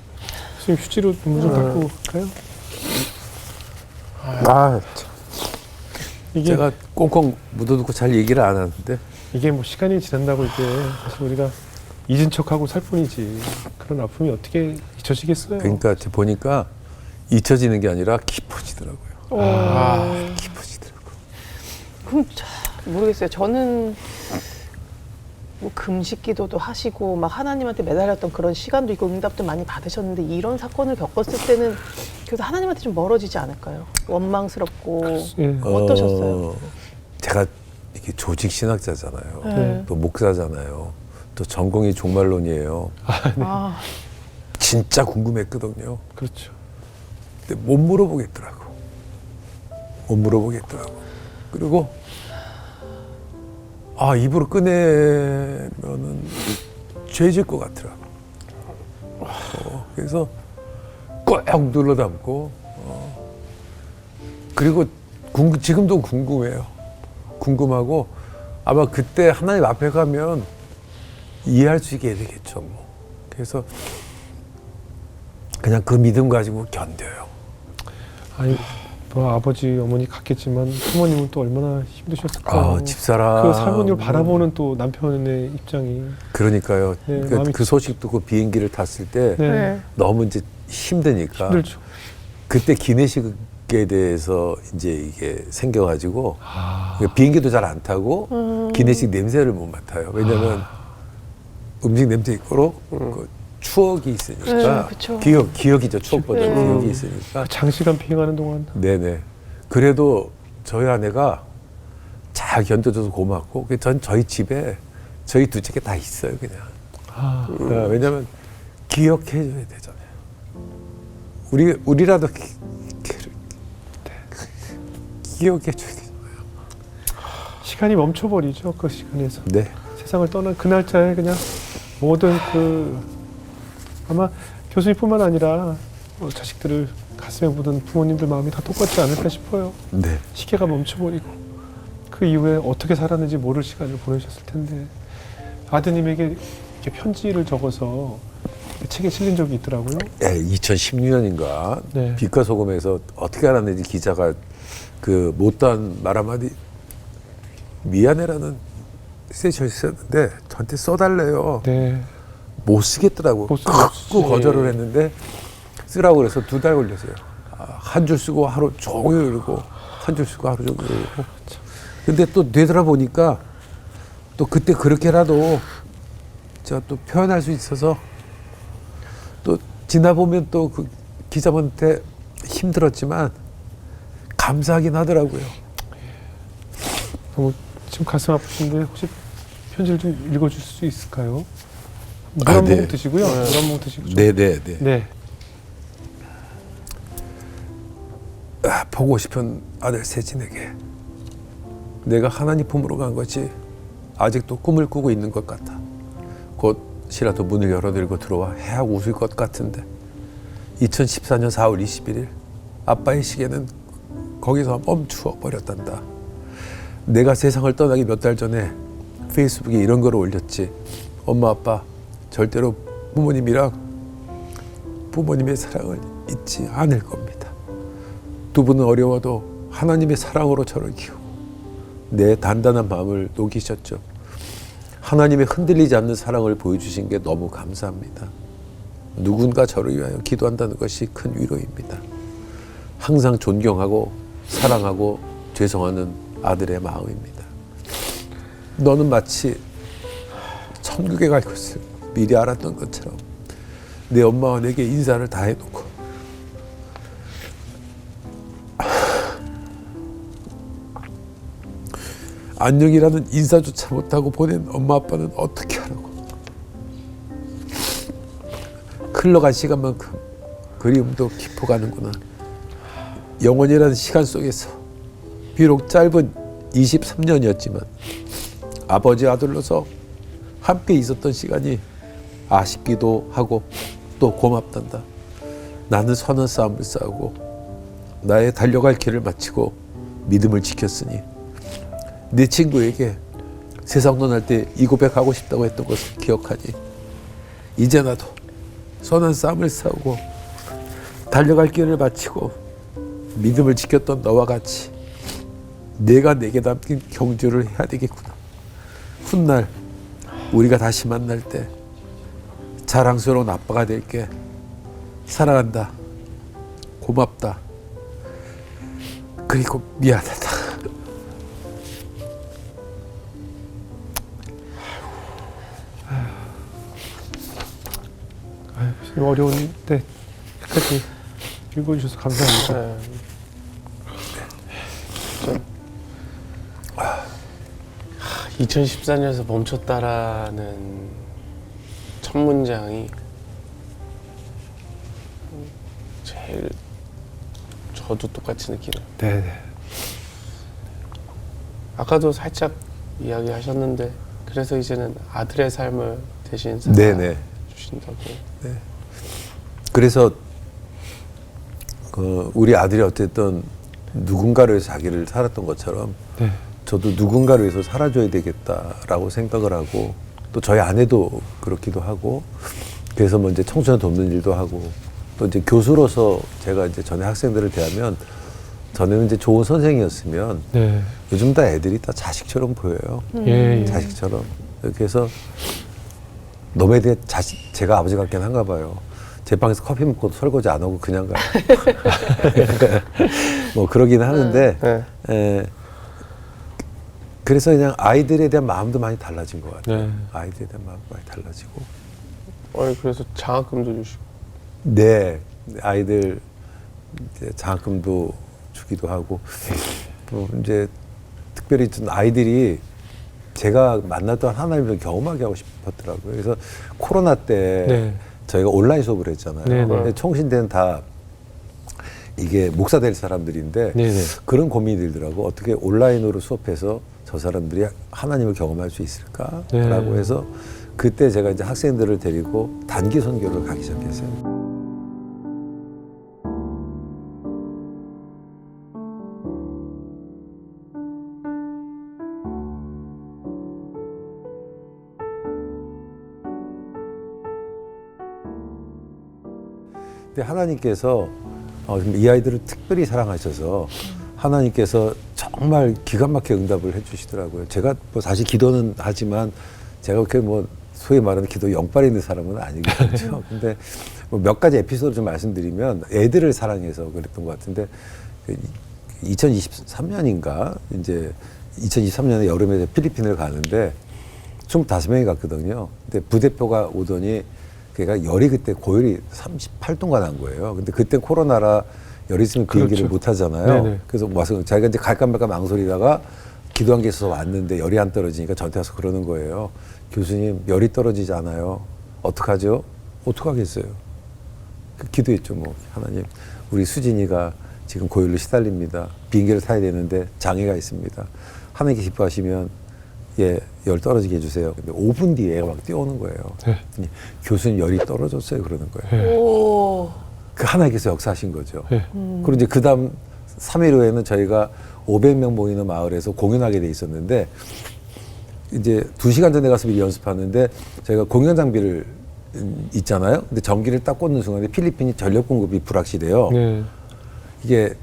교수님 휴지로 눈물 좀 닦고 갈까요? 아, 이게 제가 꽁꽁 묻어두고 잘 얘기를 안 하는데 이게 뭐 시간이 지난다고 이제 사실 우리가 잊은 척하고 살 뿐이지 그런 아픔이 어떻게 잊혀지겠어요? 그러니까 보니까 잊혀지는 게 아니라 깊어지더라고요. 깊어지더라고요. 그럼 모르겠어요. 저는 뭐 금식 기도도 하시고 막 하나님한테 매달렸던 그런 시간도 있고 응답도 많이 받으셨는데 이런 사건을 겪었을 때는 그래서 하나님한테 좀 멀어지지 않을까요? 원망스럽고 예. 어떠셨어요? 제가 이게 조직 신학자잖아요. 네. 또 목사잖아요. 또 전공이 종말론이에요. 아, 진짜 궁금했거든요. 그렇죠. 근데 못 물어보겠더라고. 못 물어보겠더라고. 그리고 입으로 꺼내면은 죄질 것 같더라고. 그래서 꼭 눌러 담고 그리고 지금도 궁금해요. 궁금하고 아마 그때 하나님 앞에 가면 이해할 수 있게 되겠죠. 뭐. 그래서 그냥 그 믿음 가지고 견뎌요. 아니 뭐 아버지 어머니 갔겠지만 부모님은 또 얼마나 힘드셨을까요? 집사람. 그 사모님을 바라보는 또 남편의 입장이 그러니까요. 네, 그러니까 마음이 그 소식 듣고 비행기를 tas을 때 네. 너무 이제 힘드니까 힘들죠. 그때 기내식에 대해서 이제 이게 생겨가지고 아, 그러니까 비행기도 잘 안 타고 기내식 냄새를 못 맡아요. 왜냐면 음식 냄새 있고 그 추억이 있으니까 네, 그쵸. 기억이죠. 추억보다 네. 기억이 있으니까. 장시간 비행하는 동안 네네. 그래도 저희 아내가 잘 견뎌줘서 고맙고 전 저희 집에 저희 둘째가 다 있어요 그냥. 왜냐면 기억해줘야 되잖아요. 우리라도 기억해줘야 되잖아요. 시간이 멈춰버리죠. 그 시간에서 네. 세상을 떠난 그 날짜에 그냥 모든 아마 교수님뿐만 아니라 자식들을 가슴에 묻은 부모님들 마음이 다 똑같지 않을까 싶어요. 네. 시계가 멈춰버리고 그 이후에 어떻게 살았는지 모를 시간을 보내셨을 텐데 아드님에게 이렇게 편지를 적어서 책에 실린 적이 있더라고요. 네, 2016년인가 네. 빛과 소금에서 어떻게 알았는지 기자가 그 못다한 말 한마디 미안해라는 메시지가 있었는데 저한테 써달래요. 네. 못 쓰겠더라고. 못 쓰- 자꾸 거절을 했는데 쓰라고 그래서 2달 걸렸어요. 한 줄 쓰고 하루 종일 읽고 한 줄 쓰고 하루 종일 읽고. 근데 또 되돌아보니까 또 그때 그렇게라도 제가 또 표현할 수 있어서 또 지나보면 또 그 기자분한테 힘들었지만 감사하긴 하더라고요. 너무 지금 가슴 아프신데 혹시 편지를 좀 읽어줄 수 있을까요? 물 한 모금 네. 드시고요. 물 한 모금 드시고 좀. 네네네. 네. 보고 싶은 아들 세진에게 내가 하나님 품으로 간 것이 아직도 꿈을 꾸고 있는 것 같아. 곧이라도 문을 열어들고 들어와 해하고 웃을 것 같은데 2014년 4월 21일 아빠의 시계는 거기서 멈추어 버렸단다. 내가 세상을 떠나기 몇 달 전에 페이스북에 이런 걸 올렸지. 엄마 아빠 절대로 부모님의 사랑을 잊지 않을 겁니다. 두 분은 어려워도 하나님의 사랑으로 저를 키우고 내 단단한 마음을 녹이셨죠. 하나님의 흔들리지 않는 사랑을 보여주신 게 너무 감사합니다. 누군가 저를 위하여 기도한다는 것이 큰 위로입니다. 항상 존경하고 사랑하고 죄송하는 아들의 마음입니다. 너는 마치 천국에 갈 것을 미리 알았던 것처럼 내 엄마와 내게 인사를 다 해놓고 안녕이라는 인사조차 못하고 보낸 엄마 아빠는 어떻게 하라고. 흘러간 시간만큼 그리움도 깊어가는구나. 영원이라는 시간 속에서 비록 짧은 23년이었지만 아버지 아들로서 함께 있었던 시간이 아쉽기도 하고 또 고맙단다. 나는 선한 싸움을 싸우고 나의 달려갈 길을 마치고 믿음을 지켰으니 네 친구에게 세상 떠날 때 이 고백하고 싶다고 했던 것을 기억하니 이제 나도 선한 싸움을 싸우고 달려갈 길을 마치고 믿음을 지켰던 너와 같이 내가 내게 남긴 경주를 해야 되겠구나. 훗날 우리가 다시 만날 때 자랑스러운 아빠가 될게. 사랑한다. 고맙다. 그리고 미안하다. 아유, 어려운 때 끝까지 읽어주셔서 감사합니다. 네. 아, 2014년에서 멈췄다라는 첫 문장이 제일 저도 똑같이 느끼네요. 네네. 아까도 살짝 이야기하셨는데 그래서 이제는 아들의 삶을 대신 네네. 살아주신다고. 그래서 우리 아들이 어쨌든 누군가를 위해서 자기를 살았던 것처럼 네. 저도 누군가를 위해서 살아줘야 되겠다라고 생각을 하고 또 저희 아내도 그렇기도 하고 그래서 뭐 이제 청소년 돕는 일도 하고 또 이제 교수로서 제가 이제 전에 학생들을 대하면 전에는 이제 좋은 선생이었으면 네. 요즘 다 애들이 다 자식처럼 보여요. 예, 예. 자식처럼. 그래서 놈에 대해 제가 아버지 같긴 한가 봐요. 제 방에서 커피 먹고 설거지 안 하고 그냥 가요. 뭐 그러긴 하는데 네. 그래서 그냥 아이들에 대한 마음도 많이 달라진 것 같아요. 네. 아이들에 대한 마음도 많이 달라지고. 그래서 장학금도 주시고. 네, 아이들 이제 장학금도 주기도 하고 또 이제 특별히 좀 아이들이 제가 만났던 하나님을 경험하게 하고 싶었더라고요. 그래서 코로나 때 네. 저희가 온라인 수업을 했잖아요. 네네. 근데 총신대는 다 이게 목사 될 사람들인데 네네. 그런 고민이 들더라고. 어떻게 온라인으로 수업해서 저 사람들이 하나님을 경험할 수 있을까라고 네. 해서 그때 제가 이제 학생들을 데리고 단기 선교를 가기 시작했어요. 근데 하나님께서 이 아이들을 특별히 사랑하셔서 하나님께서 정말 기가 막히게 응답을 해주시더라고요. 제가 뭐 사실 기도는 하지만 제가 그렇게 뭐 소위 말하는 기도 영빨 있는 사람은 아니거든요. 근데 뭐 몇 가지 에피소드 좀 말씀드리면 애들을 사랑해서 그랬던 것 같은데 2023년인가 이제 2023년에 여름에 필리핀을 가는데 25명이 갔거든요. 근데 부대표가 오더니 걔가 열이 그때 고열이 38도가 난 거예요. 근데 그때 코로나라 열이 있으면 비행기를 그렇죠. 못 하잖아요. 네네. 그래서 와서 자기가 이제 갈까 말까 망설이다가 기도한 게 있어서 왔는데 열이 안 떨어지니까 저한테 와서 그러는 거예요. 교수님, 열이 떨어지지 않아요. 어떡하죠? 어떡하겠어요? 기도했죠, 뭐. 하나님, 우리 수진이가 지금 고열로 시달립니다. 비행기를 타야 되는데 장애가 있습니다. 하나님께 기뻐하시면 예, 열 떨어지게 해주세요. 근데 5분 뒤에 애가 막 뛰어오는 거예요. 네. 교수님 열이 떨어졌어요. 그러는 거예요. 네. 오. 그 하나님께서 역사하신 거죠. 네. 그리고 이제 그 다음 3일 후에는 저희가 500명 모이는 마을에서 공연하게 돼 있었는데 이제 2시간 전에 가서 미리 연습하는데 저희가 공연 장비를 있잖아요. 근데 전기를 딱 꽂는 순간에 필리핀이 전력 공급이 불확실해요. 네. 이게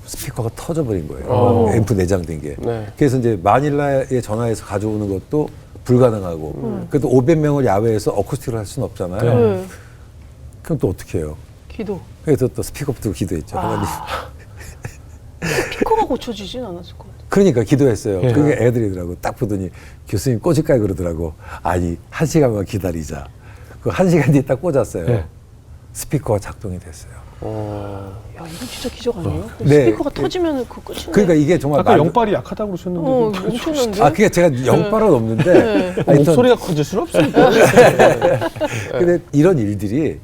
스피커가 터져버린 거예요. 앰프 내장된 게. 네. 그래서 이제 마닐라에 전화해서 가져오는 것도 불가능하고. 그래도 500명을 야외에서 어쿠스틱을 할 수는 없잖아요. 네. 그럼 또 어떻게 해요? 기도. 그래서 또 스피커부터 기도했죠. 하나님. 피코가 고쳐지진 않았을 것 같아요. 그러니까 기도했어요. 예. 그게 애들이더라고. 딱 보더니 교수님 꽂을까요? 그러더라고. 아니, 1시간만 기다리자. 그 1시간 뒤에 딱 꽂았어요. 예. 스피커가 작동이 됐어요. 야, 이건 진짜 기적 아니에요? 네. 스피커가 터지면 그 끝인데. 그러니까 이게 정말 아까 말- 영빨이 약하다고 그러셨는데 엄청난데? 아, 그게 제가 영빨은 없는데. 네. 하여튼 목소리가 커질 수는 없습니다. 근데 이런 일들이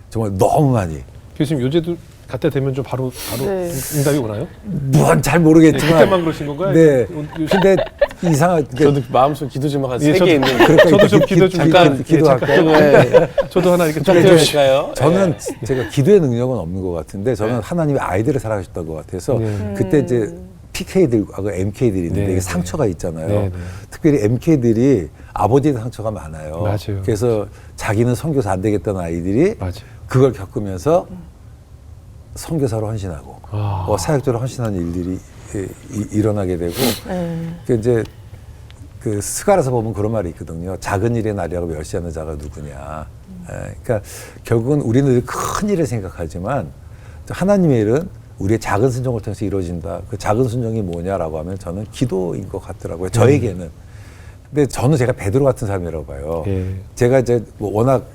정말 너무 많이. 교수님 요새도 갖다 대면 좀 바로 네. 응답이 오나요? 뭔 잘 네, 모르겠지만. 그때만 그러신 건가요? 네. 요즘- 근데 이상하게. 저도 마음속 기도 제목 한 예, 3개 저도- 있는데. 그러니까 저도 좀 이렇게 기도 좀 잠깐 기도할까요? 네. 저도 하나 이렇게 부탁드릴까요? 저는 제가 기도의 능력은 없는 것 같은데 저는 하나님이 아이들을 사랑하셨던 것 같아서 네. 그때 이제 PK들하고 MK들이 있는데 네, 이게 네. 상처가 있잖아요. 네, 네. 특별히 MK들이 아버지의 상처가 많아요. 맞아요. 그래서 자기는 선교사 안 되겠다는 아이들이 맞아요. 그걸 겪으면서 선교사로 헌신하고 아. 사역자로 헌신하는 일들이 일어나게 되고 네. 그 이제 그 스가라서 보면 그런 말이 있거든요. 작은 일의 날이라고 멸시하는 자가 누구냐. 그러니까 결국은 우리는 큰 일을 생각하지만 하나님의 일은 우리의 작은 순종을 통해서 이루어진다. 그 작은 순종이 뭐냐라고 하면 저는 기도인 것 같더라고요. 저에게는. 근데 저는 제가 베드로 같은 사람이라고 봐요. 예. 제가 이제 뭐 워낙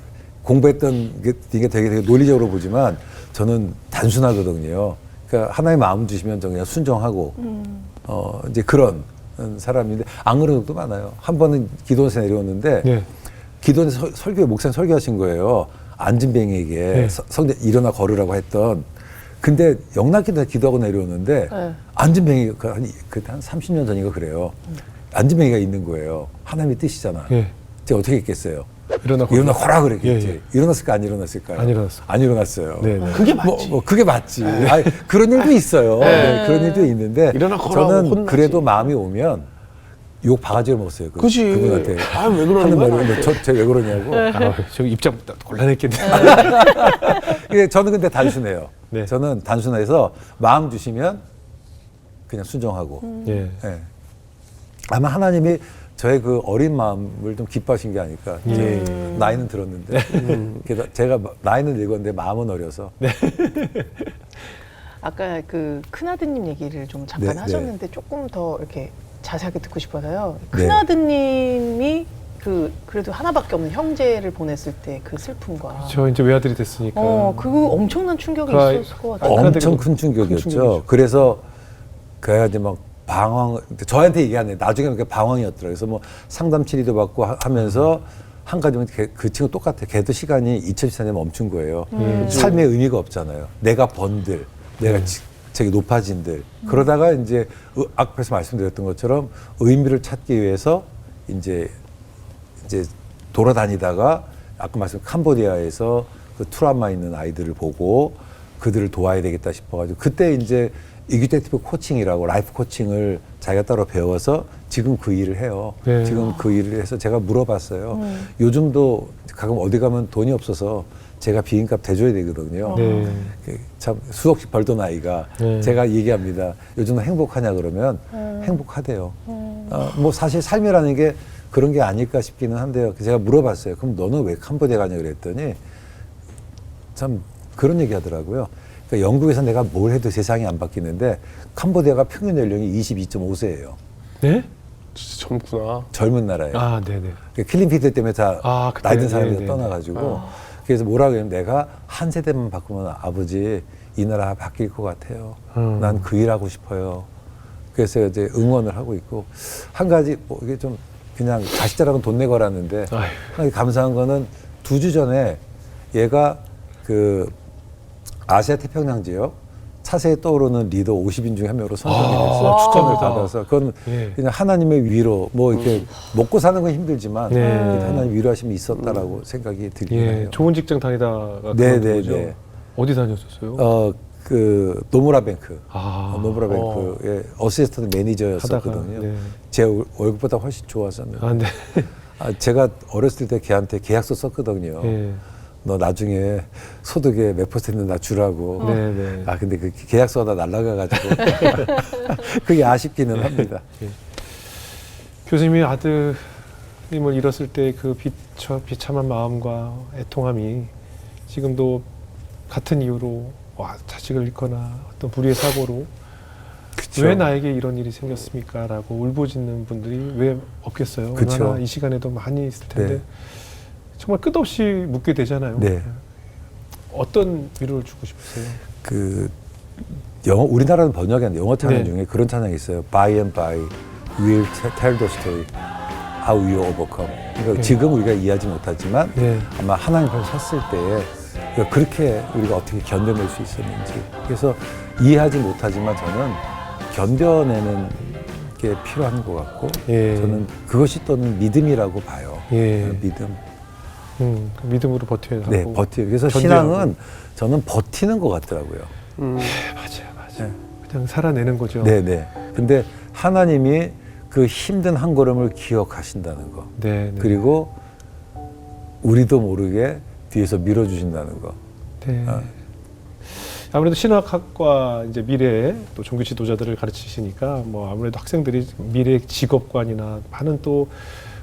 공부했던 게 되게 논리적으로 보지만 저는 단순하거든요. 그러니까 하나님 마음 주시면 저 그냥 순종하고 이제 그런 사람인데 안 그런 적도 많아요. 한 번은 기도원에서 내려오는데 네. 기도원에서 설교에 목사님 설교하신 거예요. 안진뱅이에게 네. 성대 일어나 걸으라고 했던. 근데 영락기도 기도하고 내려오는데 네. 안진뱅이가 그때 한 30년 전인가 그래요. 안진뱅이가 있는 거예요. 하나님의 뜻이잖아. 예. 제가 어떻게 했겠어요? 일어나 일어나 거라 그랬겠지. 예, 예. 일어났을까 안 일어났을까요? 안 일어났어요. 안 일어났어요. 네, 네. 그게 맞지. 뭐 그게 맞지. 아니, 그런 일도 있어요. 네, 그런 일도 있는데 일어나 거라고 저는 혼나지. 그래도 마음이 오면 욕 바가지를 먹었어요. 그지. 그분한테 아, 왜 그러는 하는 거야, 말이 나한테. 제가 왜 그러냐고. 아, 저 입장 곤란했겠네. 예, 저는 근데 단순해요. 네. 저는 단순해서 마음 주시면 그냥 순종하고. 예. 예. 아마 하나님이 저의 그 어린 마음을 좀 기뻐하신 게 아닐까. 이제 나이는 들었는데. 그래서 제가 나이는 늙었는데 마음은 어려서. 아까 그 큰아드님 얘기를 좀 잠깐 네, 하셨는데 조금 더 이렇게 자세하게 듣고 싶어서요. 네. 큰아드님이 그래도 하나밖에 없는 형제를 보냈을 때 그 슬픔과 저 이제 외아들이 됐으니까. 그거 엄청난 충격이 그러니까 있었을 것 같아요. 큰아들이 엄청 큰 충격이었죠. 큰 충격이죠. 그래서 그래가지고 막 방황, 저한테 얘기하네. 나중에 그게 방황이었더라고요. 그래서 뭐 상담 치료도 받고 하면서 한 가지면 그 친구 똑같아. 걔도 시간이 2014년에 멈춘 거예요. 삶의 의미가 없잖아요. 내가 번들, 내가 저기 높아진들. 그러다가 이제 앞에서 말씀드렸던 것처럼 의미를 찾기 위해서 이제 돌아다니다가 아까 말씀 캄보디아에서 그 트라우마 있는 아이들을 보고 그들을 도와야 되겠다 싶어가지고 그때 이제 이규텍티브 코칭이라고 라이프 코칭을 자기가 따로 배워서 지금 그 일을 해요. 네. 지금 그 일을 해서 제가 물어봤어요. 요즘도 가끔 어디 가면 돈이 없어서 제가 비행값 대줘야 되거든요. 네. 참 수억씩 벌던 아이가 네. 제가 얘기합니다. 요즘 행복하냐 그러면 행복하대요. 뭐 사실 삶이라는 게 그런 게 아닐까 싶기는 한데요. 제가 물어봤어요. 그럼 너는 왜 캄보디아 가냐 그랬더니 참 그런 얘기 하더라고요. 그러니까 영국에서 내가 뭘 해도 세상이 안 바뀌는데 캄보디아가 평균 연령이 22.5세예요. 네? 진짜 젊구나. 젊은 나라예요. 아, 네네. 킬링피드 때문에 다 그때, 나이 든 사람들이 네네. 떠나가지고 그래서 뭐라 그러냐면 내가 한 세대만 바꾸면 아버지 이 나라 바뀔 것 같아요. 난 그 일 하고 싶어요. 그래서 이제 응원을 하고 있고 한 가지 뭐 이게 좀 그냥 자식 자랑은 돈 내고 하라는데 아휴. 한 가지 감사한 거는 2주 전에 얘가 그 아시아 태평양 지역 차세에 떠오르는 리더 50인 중에 한 명으로 선정이 됐어요. 추천을 받아서 그건 예. 그냥 하나님의 위로 뭐 이렇게 먹고 사는 건 힘들지만 네. 하나님 위로하심이 있었다라고 생각이 들긴 예. 해요. 좋은 직장 다니다가 네, 그만둔 거죠? 네, 네. 어디 다녔었어요? 그 노무라뱅크, 아. 노무라뱅크의 어시스턴트 매니저였었거든요. 하다가, 네. 제 월급보다 훨씬 좋았었는데 아, 네. 제가 어렸을 때 걔한테 계약서 썼거든요. 예. 너 나중에 소득의 몇 퍼센트 나 주라고. 네, 네. 아 근데 그 계약서가 다 날라가가지고 그게 아쉽기는 합니다. 교수님이 아드님을 잃었을 때 그 비참한 마음과 애통함이 지금도 같은 이유로 자식을 잃거나 어떤 불의의 사고로 그쵸. 왜 나에게 이런 일이 생겼습니까?라고 울부짖는 분들이 왜 없겠어요? 그쵸. 얼마나 이 시간에도 많이 있을 텐데 네. 정말 끝없이 묻게 되잖아요. 네. 어떤 위로를 주고 싶으세요? 그 영어 우리나라는 번역이 안 돼. 영어 찬양 네. 중에 그런 찬양이 있어요. By and by we'll tell the story how you overcome. 그러니까 네. 지금 우리가 이해하지 못하지만 네. 아마 하나님 앞에 섰을 때에 그렇게 우리가 어떻게 견뎌낼 수 있었는지. 그래서 이해하지 못하지만 저는 견뎌내는 게 필요한 것 같고 예. 저는 그것이 또는 믿음이라고 봐요. 예. 믿음. 그 믿음으로 버텨야 하고. 네, 버티고. 그래서 견뎌하고. 신앙은 저는 버티는 것 같더라고요. 맞아요. 그냥 살아내는 거죠. 네네. 근데 하나님이 그 힘든 한 걸음을 기억하신다는 거. 네. 그리고 우리도 모르게 뒤에서 밀어주신다는 거. 네. 어. 아무래도 신학학과 이제 미래에 또 종교 지도자들을 가르치시니까 뭐 아무래도 학생들이 미래 직업관이나 많은 또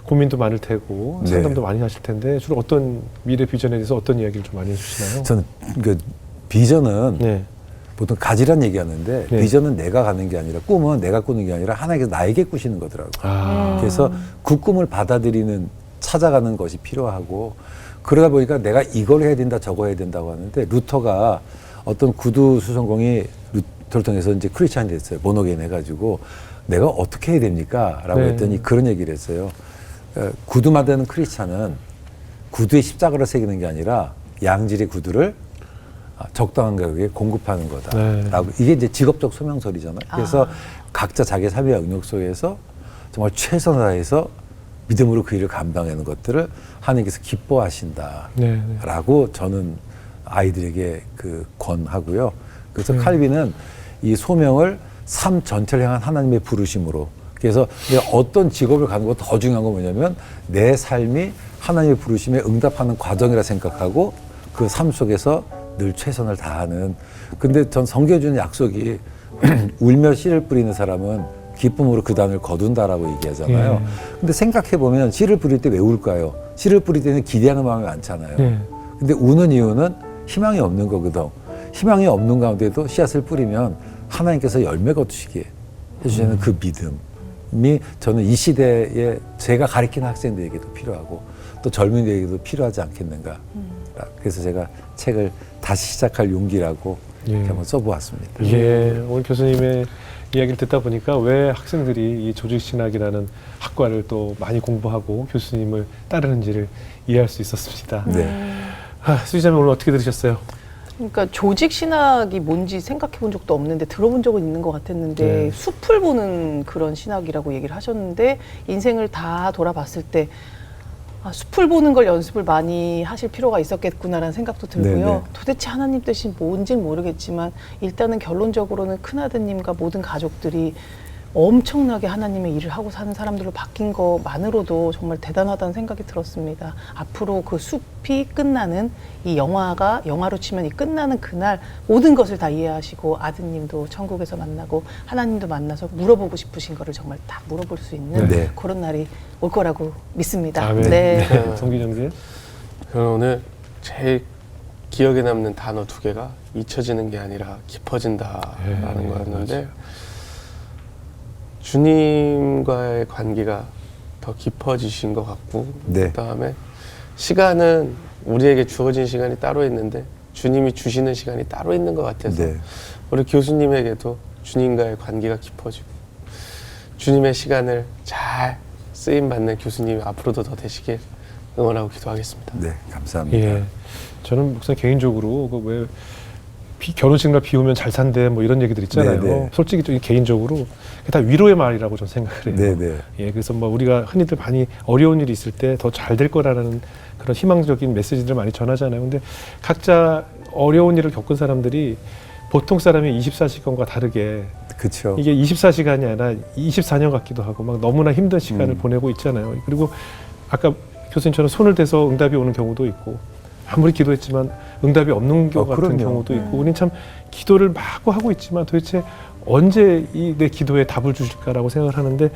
고민도 많을 테고 네. 상담도 많이 하실 텐데 주로 어떤 미래 비전에 대해서 어떤 이야기를 좀 많이 해주시나요? 저는 그 비전은 네. 보통 가지란 얘기하는데 네. 비전은 내가 가는 게 아니라 꿈은 내가 꾸는 게 아니라 하나님께서 나에게 꾸시는 거더라고요. 아. 그래서 그 꿈을 받아들이는 찾아가는 것이 필요하고 그러다 보니까 내가 이걸 해야 된다 저거 해야 된다고 하는데 루터가 어떤 구두 수선공이 루터를 통해서 이제 크리스찬이 됐어요. 모노게인 해가지고 내가 어떻게 해야 됩니까? 라고 네. 했더니 그런 얘기를 했어요. 구두 만드는 크리스찬은 구두에 십자가를 새기는 게 아니라 양질의 구두를 적당한 가격에 공급하는 거다. 네. 라고. 이게 이제 직업적 소명설이잖아요. 그래서 각자 자기 삶의 영역 속에서 정말 최선을 다해서 믿음으로 그 일을 감당하는 것들을 하나님께서 기뻐하신다. 네. 라고 저는 아이들에게 그 권하고요. 그래서 칼빈은 이 소명을 삶 전체를 향한 하나님의 부르심으로 그래서 내가 어떤 직업을 가는 것보다 더 중요한 건 뭐냐면 내 삶이 하나님의 부르심에 응답하는 과정이라 생각하고 그 삶 속에서 늘 최선을 다하는 근데 전 성경에 주는 약속이 울며 씨를 뿌리는 사람은 기쁨으로 그 단을 거둔다라고 얘기하잖아요. 근데 생각해보면 씨를 뿌릴 때 왜 울까요? 씨를 뿌릴 때는 기대하는 마음이 많잖아요. 네. 근데 우는 이유는 희망이 없는 거거든. 희망이 없는 가운데도 씨앗을 뿌리면 하나님께서 열매 거두시게 해주시는 그 믿음이 저는 이 시대에 제가 가르치는 학생들에게도 필요하고 또 젊은이들에게도 필요하지 않겠는가. 그래서 제가 책을 다시 시작할 용기라고 이렇게 한번 써보았습니다. 예, 오늘 교수님의 이야기를 듣다 보니까 왜 학생들이 이 조직신학이라는 학과를 또 많이 공부하고 교수님을 따르는지를 이해할 수 있었습니다. 네. 수지자매 오늘 어떻게 들으셨어요? 그러니까 조직 신학이 뭔지 생각해 본 적도 없는데 들어본 적은 있는 것 같았는데 네. 숲을 보는 그런 신학이라고 얘기를 하셨는데 인생을 다 돌아봤을 때 숲을 보는 걸 연습을 많이 하실 필요가 있었겠구나라는 생각도 들고요. 네네. 도대체 하나님 뜻이 뭔지는 모르겠지만 일단은 결론적으로는 큰아드님과 모든 가족들이 엄청나게 하나님의 일을 하고 사는 사람들로 바뀐 것만으로도 정말 대단하다는 생각이 들었습니다. 앞으로 그 숲이 끝나는 이 영화로 치면 이 끝나는 그날 모든 것을 다 이해하시고 아드님도 천국에서 만나고 하나님도 만나서 물어보고 싶으신 거를 정말 다 물어볼 수 있는 네. 그런 날이 올 거라고 믿습니다. 아멘. 네. 정기정님. 저는 오늘 제일 기억에 남는 단어 2개가 잊혀지는 게 아니라 깊어진다라는 거였는데 주님과의 관계가 더 깊어지신 것 같고 네. 그다음에 시간은 우리에게 주어진 시간이 따로 있는데 주님이 주시는 시간이 따로 있는 것 같아서 네. 우리 교수님에게도 주님과의 관계가 깊어지고 주님의 시간을 잘 쓰임받는 교수님이 앞으로도 더 되시길 응원하고 기도하겠습니다. 네, 감사합니다. 예. 저는 목사님 개인적으로 그 왜 결혼식 날 비 오면 잘 산대 뭐 이런 얘기들 있잖아요. 네네. 솔직히 좀 개인적으로 그게 다 위로의 말이라고 저는 생각을 해요. 네네. 예, 그래서 뭐 우리가 흔히들 많이 어려운 일이 있을 때 더 잘 될 거라는 그런 희망적인 메시지들을 많이 전하잖아요. 근데 각자 어려운 일을 겪은 사람들이 보통 사람의 24시간과 다르게 그렇죠. 이게 24시간이 아니라 24년 같기도 하고 막 너무나 힘든 시간을 보내고 있잖아요. 그리고 아까 교수님처럼 손을 대서 응답이 오는 경우도 있고 아무리 기도했지만 응답이 없는 경우 같은 그럼요. 경우도 있고 우리는 참 기도를 마구 하고 있지만 도대체 언제 이 내 기도에 답을 주실까라고 생각을 하는데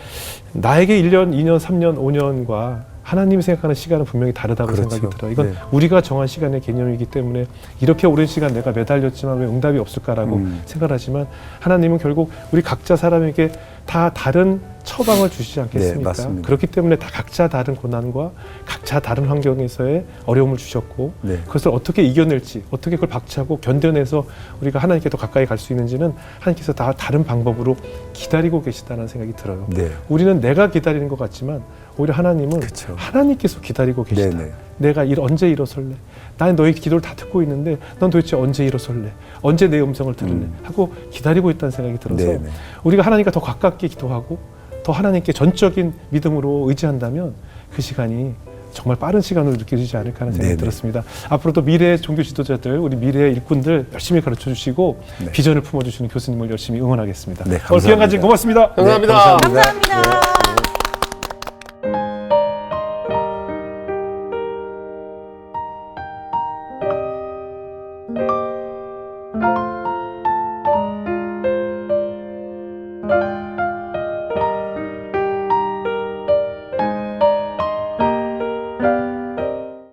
나에게 1년, 2년, 3년, 5년과 하나님이 생각하는 시간은 분명히 다르다고 그렇죠. 생각이 들어요. 이건 네. 우리가 정한 시간의 개념이기 때문에 이렇게 오랜 시간 내가 매달렸지만 왜 응답이 없을까라고 생각하지만 하나님은 결국 우리 각자 사람에게 다 다른 처방을 주시지 않겠습니까? 네, 맞습니다. 그렇기 때문에 다 각자 다른 고난과 각자 다른 환경에서의 어려움을 주셨고 네. 그것을 어떻게 이겨낼지 어떻게 그걸 박차고 견뎌내서 우리가 하나님께 더 가까이 갈 수 있는지는 하나님께서 다 다른 방법으로 기다리고 계시다는 생각이 들어요. 네. 우리는 내가 기다리는 것 같지만 오히려 하나님은 그쵸. 하나님께서 기다리고 계시다. 네네. 내가 언제 일어설래? 난 너의 기도를 다 듣고 있는데 넌 도대체 언제 일어설래? 언제 내 음성을 들을래? 하고 기다리고 있다는 생각이 들어서 네네. 우리가 하나님과 더 가깝게 기도하고 더 하나님께 전적인 믿음으로 의지한다면 그 시간이 정말 빠른 시간으로 느껴지지 않을까 하는 생각이 네네. 들었습니다. 앞으로도 미래의 종교 지도자들, 우리 미래의 일꾼들 열심히 가르쳐 주시고 네. 비전을 품어주시는 교수님을 열심히 응원하겠습니다. 네, 오늘 귀한 간증 감사합니다. 고맙습니다. 감사합니다. 네, 감사합니다. 감사합니다.